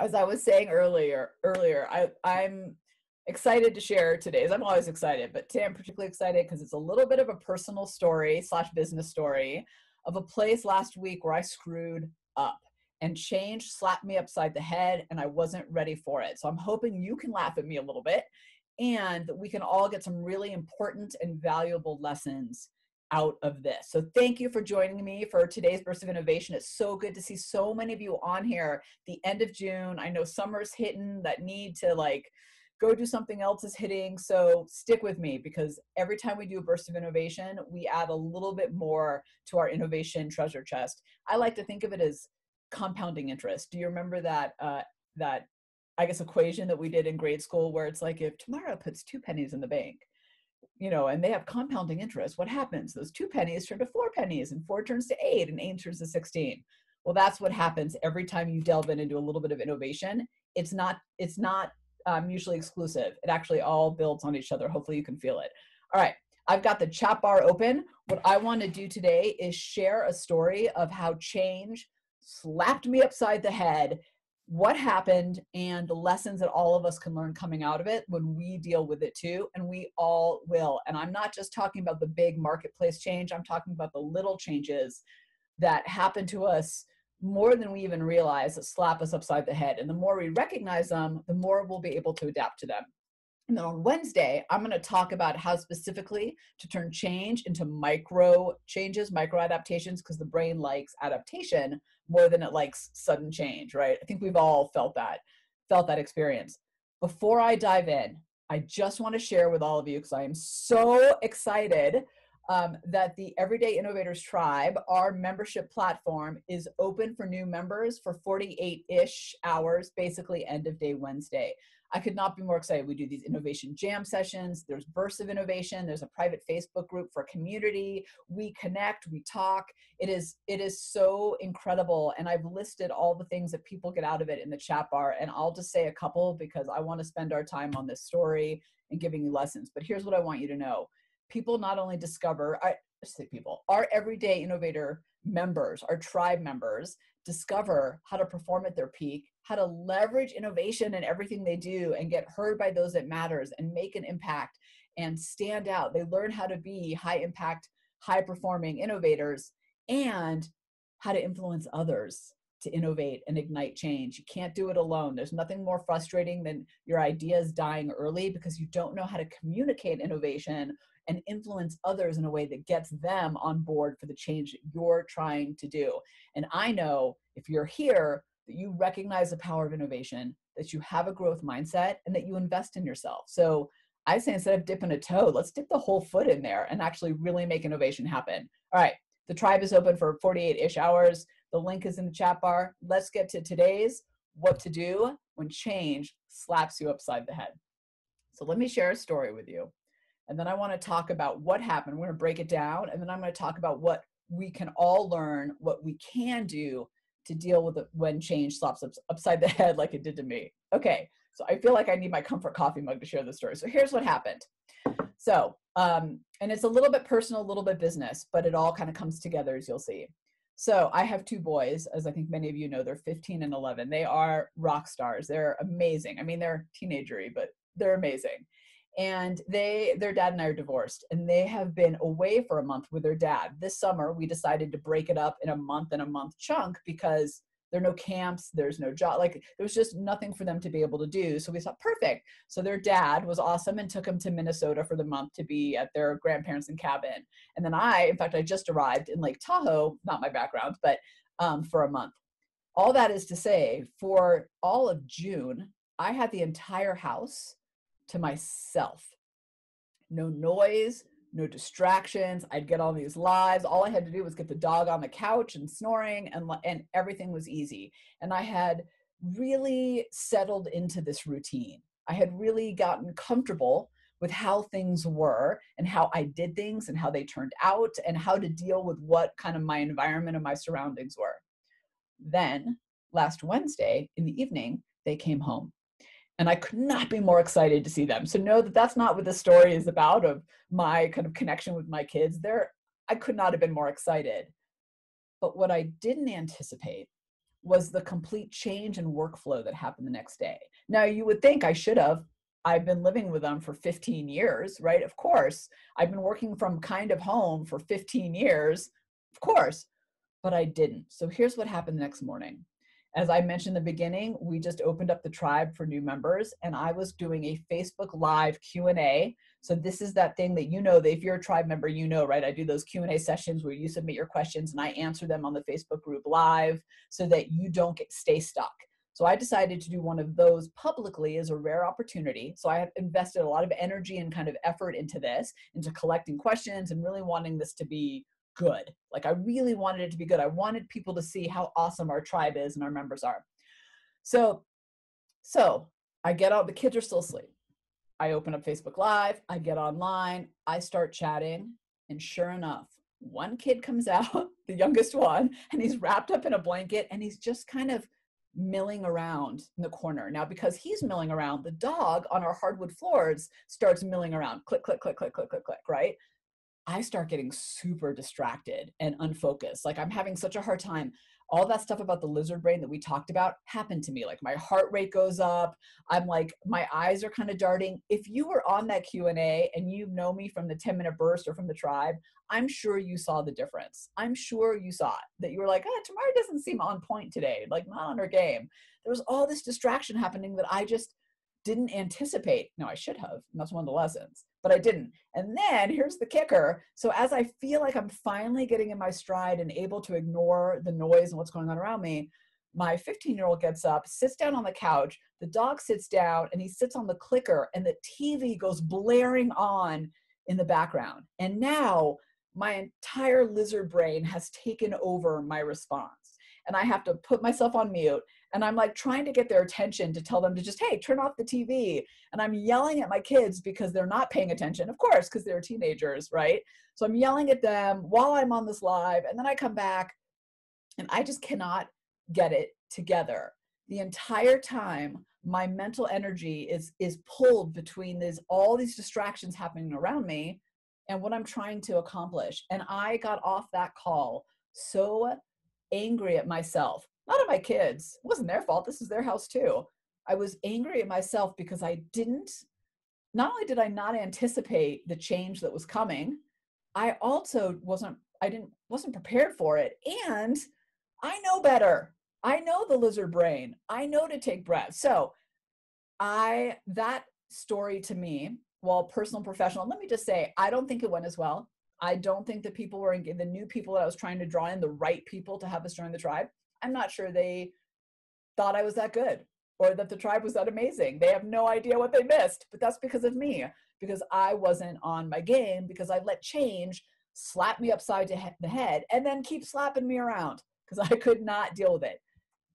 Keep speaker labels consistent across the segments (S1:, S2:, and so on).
S1: as I was saying earlier, I'm excited to share today's. I'm always excited, but today I'm particularly excited because it's a little bit of a personal story / business story of a place last week where I screwed up and change slapped me upside the head and I wasn't ready for it. So I'm hoping you can laugh at me a little bit and we can all get some really important and valuable lessons out of this. So thank you for joining me for today's Burst of Innovation. It's so good to see so many of you on here. The end of June, I know summer's hitting, that need to like go do something else is hitting. So stick with me because every time we do a Burst of Innovation, we add a little bit more to our innovation treasure chest. I like to think of it as compounding interest. Do you remember that that I guess equation that we did in grade school where it's like if Tamara puts 2 pennies in the bank, you know, and they have compounding interest, what happens? Those 2 pennies turn to 4 pennies and 4 turns to 8 and 8 turns to 16. Well, that's what happens every time you delve into a little bit of innovation. It's not mutually exclusive. It actually all builds on each other. Hopefully you can feel it. All right. I've got the chat bar open. What I want to do today is share a story of how change slapped me upside the head, what happened, and the lessons that all of us can learn coming out of it when we deal with it too, and we all will. And I'm not just talking about the big marketplace change, I'm talking about the little changes that happen to us more than we even realize that slap us upside the head. And the more we recognize them, the more we'll be able to adapt to them. And then on Wednesday, I'm going to talk about how specifically to turn change into micro changes, micro adaptations, because the brain likes adaptation more than it likes sudden change, right? I think we've all felt that experience. Before I dive in, I just want to share with all of you, because I am so excited that the Everyday Innovators Tribe, our membership platform, is open for new members for 48-ish hours, basically end of day Wednesday. I could not be more excited. We do these innovation jam sessions. There's bursts of innovation. There's a private Facebook group for community. We connect, we talk. It is so incredible. And I've listed all the things that people get out of it in the chat bar. And I'll just say a couple because I want to spend our time on this story and giving you lessons. But here's what I want you to know. People not only discover, our everyday innovator members, our tribe members, discover how to perform at their peak, how to leverage innovation in everything they do and get heard by those that matters and make an impact and stand out. They learn how to be high impact, high performing innovators and how to influence others to innovate and ignite change. You can't do it alone. There's nothing more frustrating than your ideas dying early because you don't know how to communicate innovation and influence others in a way that gets them on board for the change that you're trying to do. And I know if you're here, that you recognize the power of innovation, that you have a growth mindset, and that you invest in yourself. So I say instead of dipping a toe, let's dip the whole foot in there and actually really make innovation happen. All right, the tribe is open for 48-ish hours. The link is in the chat bar. Let's get to today's what to do when change slaps you upside the head. So let me share a story with you. And then I want to talk about what happened. We're going to break it down. And then I'm going to talk about what we can all learn, what we can do to deal with it when change slaps upside the head like it did to me. Okay, so I feel like I need my comfort coffee mug to share this story. So here's what happened. So, and it's a little bit personal, a little bit business, but it all kind of comes together as you'll see. So I have 2 boys, as I think many of you know, they're 15 and 11. They are rock stars. They're amazing. I mean, they're teenagery, but they're amazing. And their dad and I are divorced, and they have been away for a month with their dad. This summer, we decided to break it up in a month and a month chunk because there are no camps, there's no job, like there was just nothing for them to be able to do. So we thought, perfect. So their dad was awesome and took them to Minnesota for the month to be at their grandparents' cabin. And then I just arrived in Lake Tahoe, not my background, but for a month. All that is to say, for all of June, I had the entire house to myself. No noise, no distractions. I'd get all these lives. All I had to do was get the dog on the couch and snoring, and everything was easy. And I had really settled into this routine. I had really gotten comfortable with how things were and how I did things and how they turned out and how to deal with what kind of my environment and my surroundings were. Then last Wednesday in the evening, they came home. And I could not be more excited to see them. So know that that's not what the story is about, of my kind of connection with my kids. I could not have been more excited. But what I didn't anticipate was the complete change in workflow that happened the next day. Now, you would think I should have. I've been living with them for 15 years, right? Of course. I've been working from kind of home for 15 years, of course, but I didn't. So here's what happened the next morning. As I mentioned in the beginning, we just opened up the tribe for new members, and I was doing a Facebook Live Q&A. So this is that thing that you know, that if you're a tribe member, you know, right? I do those Q&A sessions where you submit your questions and I answer them on the Facebook group live so that you don't stay stuck. So I decided to do one of those publicly as a rare opportunity. So I have invested a lot of energy and kind of effort into this, into collecting questions and really wanting this to be good. Like, I really wanted it to be good. I wanted people to see how awesome our tribe is and our members are. So I get out, the kids are still asleep. I open up Facebook Live, I get online, I start chatting, and sure enough, one kid comes out, the youngest one, and he's wrapped up in a blanket and he's just kind of milling around in the corner. Now, because he's milling around, the dog on our hardwood floors starts milling around, click, click, click, click, click, click, click, right? I start getting super distracted and unfocused. Like, I'm having such a hard time. All that stuff about the lizard brain that we talked about happened to me. Like, my heart rate goes up. I'm like, my eyes are kind of darting. If you were on that Q&A and you know me from the 10-minute burst or from the tribe, I'm sure you saw the difference. I'm sure you saw it, that you were like, Tamara doesn't seem on point today, like not on her game. There was all this distraction happening that I just didn't anticipate. No, I should have. And that's one of the lessons, but I didn't. And then here's the kicker. So as I feel like I'm finally getting in my stride and able to ignore the noise and what's going on around me, my 15-year-old gets up, sits down on the couch, the dog sits down, and he sits on the clicker, and the TV goes blaring on in the background. And now my entire lizard brain has taken over my response. And I have to put myself on mute. And I'm like trying to get their attention to tell them to just, hey, turn off the TV. And I'm yelling at my kids because they're not paying attention, of course, because they're teenagers, right? So I'm yelling at them while I'm on this live. And then I come back and I just cannot get it together. The entire time, my mental energy is pulled between all these distractions happening around me and what I'm trying to accomplish. And I got off that call so angry at myself, not at my kids. It wasn't their fault. This is their house too. I was angry at myself because not only did I not anticipate the change that was coming, I also wasn't prepared for it. And I know better. I know the lizard brain. I know to take breaths. So that story to me, while personal and professional, let me just say, I don't think it went as well. I don't think the people were the new people that I was trying to draw in, the right people to have us join the tribe. I'm not sure they thought I was that good or that the tribe was that amazing. They have no idea what they missed, but that's because of me, because I wasn't on my game, because I let change slap me upside the head and then keep slapping me around because I could not deal with it.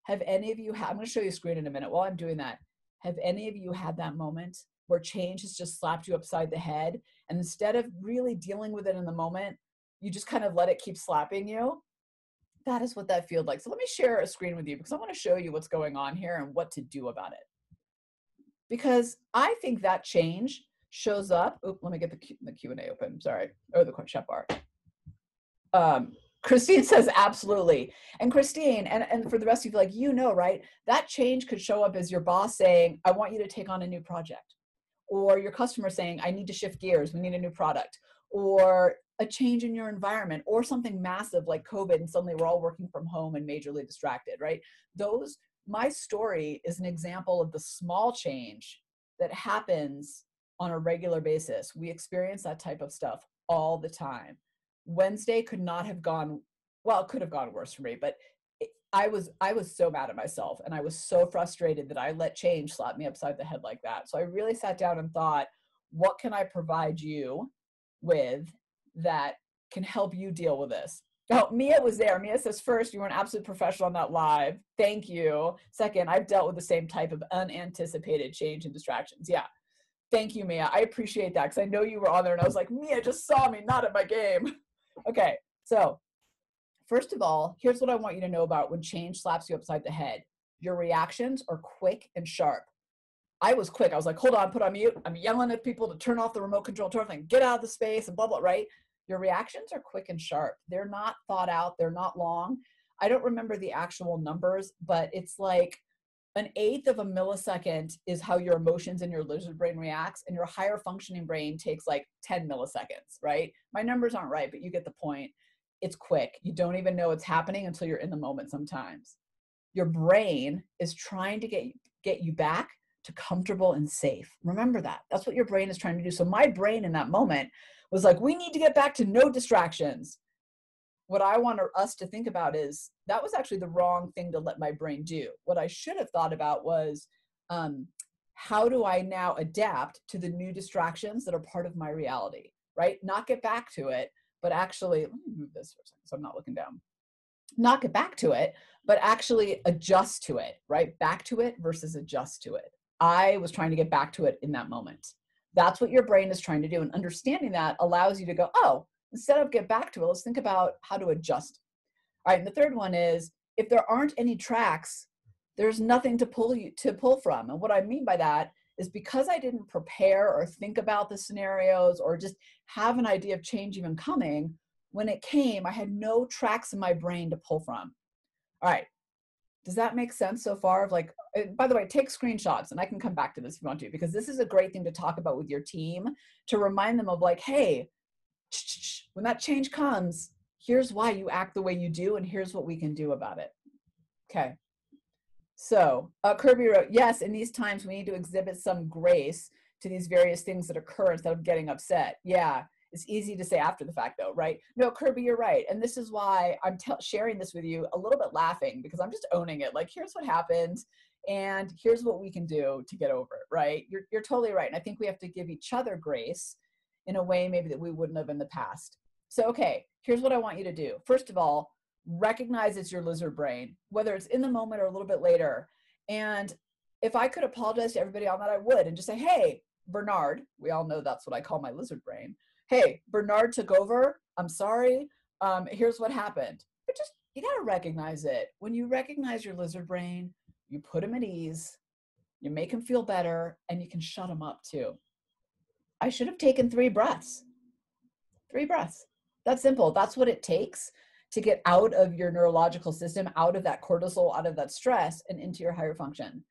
S1: Have any of you I'm going to show you a screen in a minute while I'm doing that. Have any of you had that moment where change has just slapped you upside the head, and instead of really dealing with it in the moment, you just kind of let it keep slapping you? That is what that feels like. So let me share a screen with you because I want to show you what's going on here and what to do about it. Because I think that change shows up. Oh, let me get the Q&A open. Sorry. Or the chat bar. Christine says absolutely. And Christine, and for the rest of you, like, you know, right? That change could show up as your boss saying, I want you to take on a new project. Or your customer saying, I need to shift gears. We need a new product. Or a change in your environment, or something massive like COVID, and suddenly we're all working from home and majorly distracted, right? My story is an example of the small change that happens on a regular basis. We experience that type of stuff all the time. Wednesday could not have gone, well, it could have gone worse for me, but I was so mad at myself, and I was so frustrated that I let change slap me upside the head like that. So I really sat down and thought, what can I provide you with that can help you deal with this? Oh, Mia was there. Mia says, first, you were an absolute professional on that live. Thank you. Second, I've dealt with the same type of unanticipated change and distractions. Yeah. Thank you, Mia. I appreciate that because I know you were on there and I was like, Mia just saw me, not at my game. Okay. So first of all, here's what I want you to know about when change slaps you upside the head. Your reactions are quick and sharp. I was quick. I was like, hold on, put on mute. I'm yelling at people to turn off the remote control, turn off and get out of the space and blah, blah, right? Your reactions are quick and sharp. They're not thought out. They're not long. I don't remember the actual numbers, but it's like an eighth of a millisecond is how your emotions in your lizard brain reacts, and your higher functioning brain takes like 10 milliseconds, right? My numbers aren't right, but you get the point. It's quick. You don't even know it's happening until you're in the moment sometimes. Your brain is trying to get you back to comfortable and safe. Remember that. That's what your brain is trying to do. So my brain in that moment was like, we need to get back to no distractions. What I want us to think about is that was actually the wrong thing to let my brain do. What I should have thought about was, how do I now adapt to the new distractions that are part of my reality, right? Not get back to it, but actually, let me move this for a second so I'm not looking down. Not get back to it, but actually adjust to it, right? Back to it versus adjust to it. I was trying to get back to it in that moment. That's what your brain is trying to do. And understanding that allows you to go, oh, instead of get back to it, let's think about how to adjust. All right. And the third one is, if there aren't any tracks, there's nothing to pull from. And what I mean by that is, because I didn't prepare or think about the scenarios or just have an idea of change even coming, when it came, I had no tracks in my brain to pull from. All right. Does that make sense so far? Of like, by the way, take screenshots, and I can come back to this if you want to, because this is a great thing to talk about with your team, to remind them of like, hey, when that change comes, here's why you act the way you do, and here's what we can do about it. Okay. So Kirby wrote, yes, in these times we need to exhibit some grace to these various things that occur instead of getting upset. Yeah. It's easy to say after the fact though, right? No, Kirby, you're right. And this is why I'm sharing this with you a little bit laughing, because I'm just owning it. Like, here's what happened and here's what we can do to get over it, right? You're totally right. And I think we have to give each other grace in a way maybe that we wouldn't have in the past. So, okay, here's what I want you to do. First of all, recognize it's your lizard brain, whether it's in the moment or a little bit later. And if I could apologize to everybody on that, I would, and just say, hey, Bernard, we all know that's what I call my lizard brain. Hey, Bernard took over. I'm sorry. Here's what happened. But just, you got to recognize it. When you recognize your lizard brain, you put him at ease, you make him feel better, and you can shut him up too. I should have taken 3 breaths. 3 breaths. That's simple. That's what it takes to get out of your neurological system, out of that cortisol, out of that stress, and into your higher function.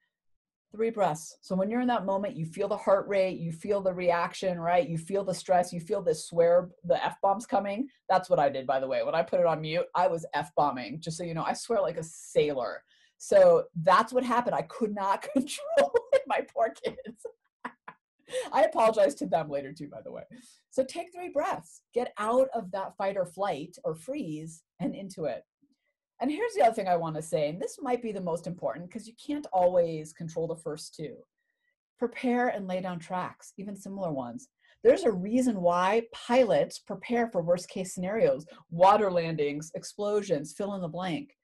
S1: 3 breaths. So when you're in that moment, you feel the heart rate, you feel the reaction, right? You feel the stress, you feel this swear, the F-bombs coming. That's what I did, by the way. When I put it on mute, I was F-bombing, just so you know. I swear like a sailor. So that's what happened. I could not control it, my poor kids. I apologize to them later too, by the way. So take 3 breaths, get out of that fight or flight or freeze and into it. And here's the other thing I want to say, and this might be the most important because you can't always control the first 2. Prepare and lay down tracks, even similar ones. There's a reason why pilots prepare for worst case scenarios, water landings, explosions, fill in the blank.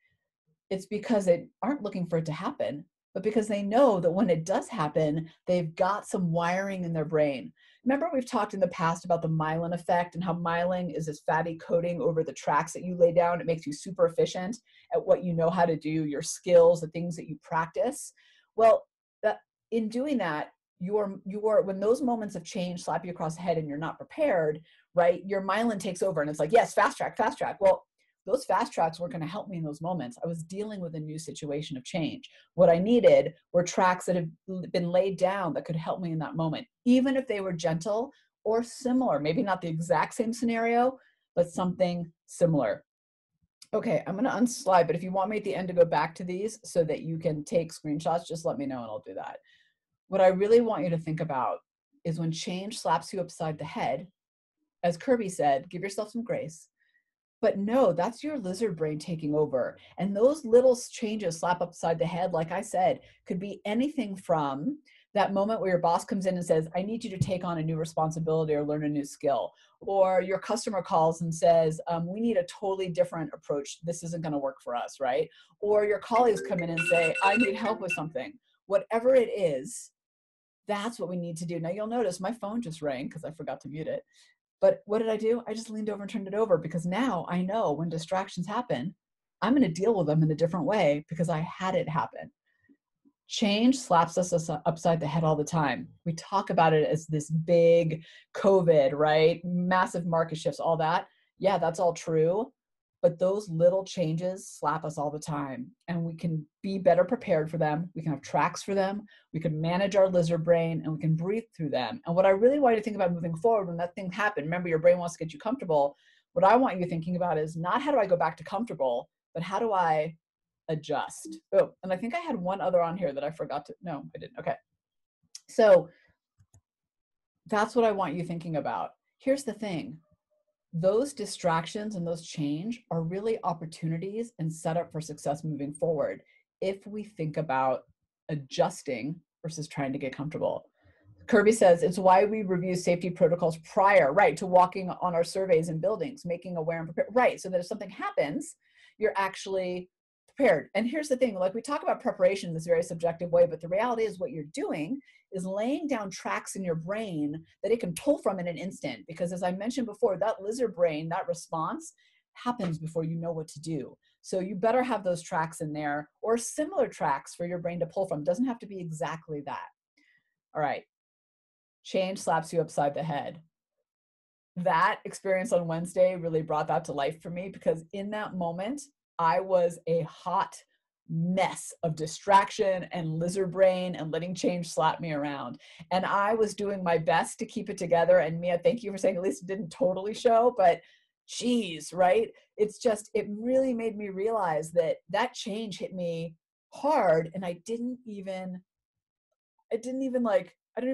S1: It's because they aren't looking for it to happen, but because they know that when it does happen, they've got some wiring in their brain. Remember, we've talked in the past about the myelin effect and how myelin is this fatty coating over the tracks that you lay down. It makes you super efficient at what you know how to do, your skills, the things that you practice. Well, in doing that, when those moments of change slap you across the head and you're not prepared, right, your myelin takes over and it's like, yes, fast track, fast track. Well, those fast tracks weren't going to help me in those moments. I was dealing with a new situation of change. What I needed were tracks that have been laid down that could help me in that moment, even if they were gentle or similar, maybe not the exact same scenario, but something similar. Okay, I'm going to unslide, but if you want me at the end to go back to these so that you can take screenshots, just let me know and I'll do that. What I really want you to think about is when change slaps you upside the head, as Kirby said, give yourself some grace. But no, that's your lizard brain taking over. And those little changes slap upside the head, like I said, could be anything from that moment where your boss comes in and says, I need you to take on a new responsibility or learn a new skill. Or your customer calls and says, we need a totally different approach. This isn't going to work for us, right? Or your colleagues come in and say, I need help with something. Whatever it is, that's what we need to do. Now you'll notice my phone just rang because I forgot to mute it. But what did I do? I just leaned over and turned it over because now I know when distractions happen, I'm going to deal with them in a different way because I had it happen. Change slaps us upside the head all the time. We talk about it as this big COVID, right? Massive market shifts, all that. Yeah, that's all true. but those little changes slap us all the time, and we can be better prepared for them. We can have tracks for them. We can manage our lizard brain, and we can breathe through them. And what I really want you to think about moving forward when that thing happened, remember your brain wants to get you comfortable. What I want you thinking about is not how do I go back to comfortable, but how do I adjust? Oh, and I think I had one other on here that I forgot to, no, I didn't. Okay. So that's what I want you thinking about. Here's the thing. Those distractions and those change are really opportunities and setup for success moving forward if we think about adjusting versus trying to get comfortable. Kirby says it's why we review safety protocols prior, right, to walking on our surveys in buildings, making aware and prepared, right, so that if something happens, you're actually prepared. And here's the thing, like we talk about preparation in this very subjective way, but the reality is what you're doing is laying down tracks in your brain that it can pull from in an instant. Because as I mentioned before, that lizard brain, that response happens before you know what to do. So you better have those tracks in there or similar tracks for your brain to pull from. It doesn't have to be exactly that. All right. Change slaps you upside the head. That experience on Wednesday really brought that to life for me, because in that moment, I was a hot mess of distraction and lizard brain and letting change slap me around. And I was doing my best to keep it together. And Mia, thank you for saying at least it didn't totally show, but geez, right? It's just, it really made me realize that that change hit me hard, and I don't even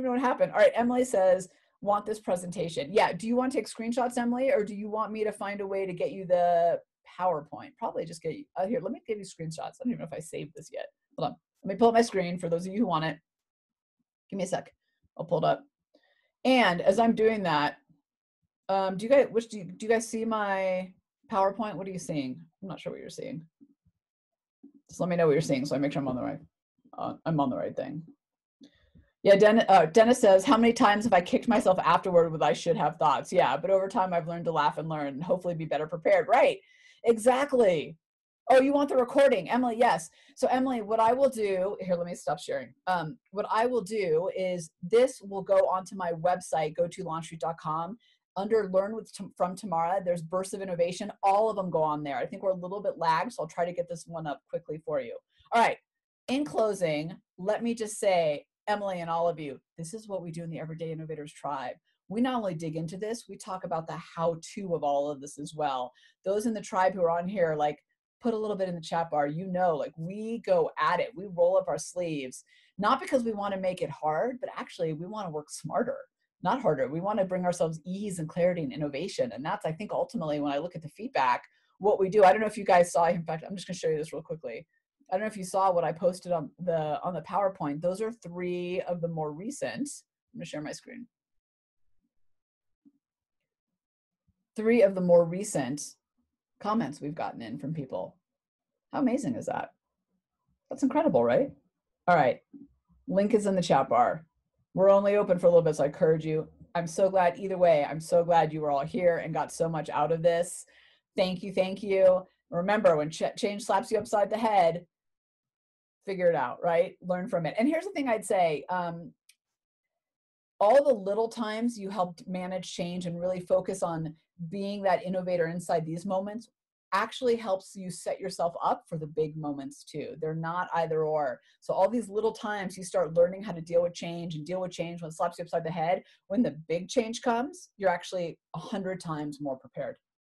S1: know what happened. All right, Emily says, want this presentation. Yeah, do you want to take screenshots, Emily, or do you want me to find a way to get you the PowerPoint? Probably just get you, here, let me give you screenshots. I don't even know if I saved this yet. Hold on, let me pull up my screen for those of you who want it. Give me a sec, I'll pull it up. And as I'm doing that, do you guys see my PowerPoint? What are you seeing? I'm not sure what you're seeing. Just let me know what you're seeing so I make sure I'm on the right thing. Yeah, Dennis says, how many times have I kicked myself afterward with I should have thoughts? Yeah, but over time I've learned to laugh and learn and hopefully be better prepared. Right, exactly. Oh, you want the recording, Emily? Yes. So Emily, what I will do, here, let me stop sharing. What I will do is this will go onto my website, go to launchstreet.com. Under Learn from Tamara, there's Bursts of Innovation. All of them go on there. I think we're a little bit lagged, so I'll try to get this one up quickly for you. All right, in closing, let me just say, Emily and all of you, this is what we do in the Everyday Innovators Tribe. We not only dig into this, we talk about the how-to of all of this as well. Those in the tribe who are on here, like, put a little bit in the chat bar, like we go at it. We roll up our sleeves, not because we want to make it hard, but actually we want to work smarter, not harder. We want to bring ourselves ease and clarity and innovation. And that's, I think, ultimately, when I look at the feedback, what we do. I don't know if you guys saw, in fact, I'm just going to show you this real quickly. I don't know if you saw what I posted on the PowerPoint. Those are 3 of the more recent. I'm going to share my screen. 3 of the more recent comments we've gotten in from people. How amazing is that? That's incredible, right? All right, link is in the chat bar. We're only open for a little bit, so I encourage you. I'm so glad, either way, I'm so glad you were all here and got so much out of this. Thank you, thank you. Remember, when change slaps you upside the head, figure it out, right? Learn from it. And here's the thing I'd say, all the little times you helped manage change and really focus on being that innovator inside these moments actually helps you set yourself up for the big moments too. They're not either or. So all these little times you start learning how to deal with change and deal with change when it slaps you upside the head, when the big change comes, you're actually 100 times more prepared.